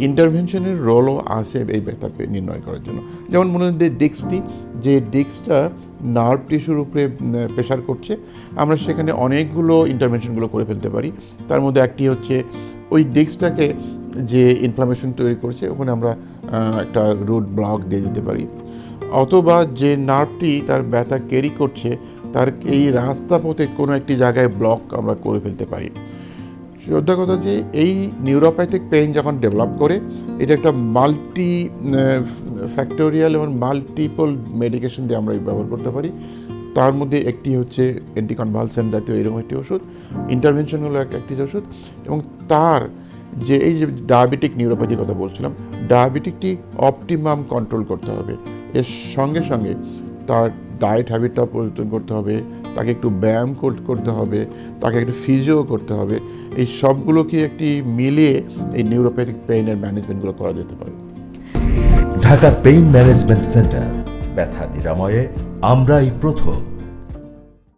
ইন্টারভেনশনের রোলও আছে এই ব্যথা নির্ণয় করার জন্য। যেমন মনে হয় ডিস্কটি, যে ডিস্কটা নার্ভ টিস্যুর উপরে প্রেশার করছে, আমরা সেখানে অনেকগুলো ইন্টারভেনশনগুলো করে ফেলতে পারি। তার মধ্যে একটি হচ্ছে ওই ডিস্কটাকে যে ইনফ্লামেশন তৈরি করছে ওখানে আমরা একটা রুট ব্লক দিয়ে দিতে পারি, অথবা যে নার্ভটি তার ব্যথা ক্যারি করছে তার এই রাস্তা পথে কোনো একটি জায়গায় ব্লক আমরা করে ফেলতে পারি। শ্রদ্ধা কথা যে এই নিউরোপ্যাথিক পেইন যখন ডেভেলপ করে, এটা একটা মাল্টি ফ্যাক্টোরিয়াল এবং মাল্টিপল মেডিকেশন দিয়ে আমরা ব্যবহার করতে পারি। তার মধ্যে একটি হচ্ছে অ্যান্টিকনভালসেন্ট জাতীয় এরকম একটি ওষুধ, ইন্টারভেনশন হলো একটি ওষুধ, এবং তার যে এই যে ডায়াবেটিক নিউরোপ্যাথির কথা বলছিলাম, ডায়াবেটিকটি অপটিমাম কন্ট্রোল করতে হবে। এর সঙ্গে সঙ্গে তার ডায়েট হ্যাবিটটা পরিবর্তন করতে হবে, তাকে একটু ব্যায়াম করতে হবে, তাকে একটু ফিজিও করতে হবে। এই সবগুলোকে একটি মিলিয়ে এই নিউরোপ্যাথিক পেইনের ম্যানেজমেন্টগুলো করা যেতে পারে। ঢাকা পেইন ম্যানেজমেন্ট সেন্টার, ব্যথা নিরাময়ে আমরাই প্রথম।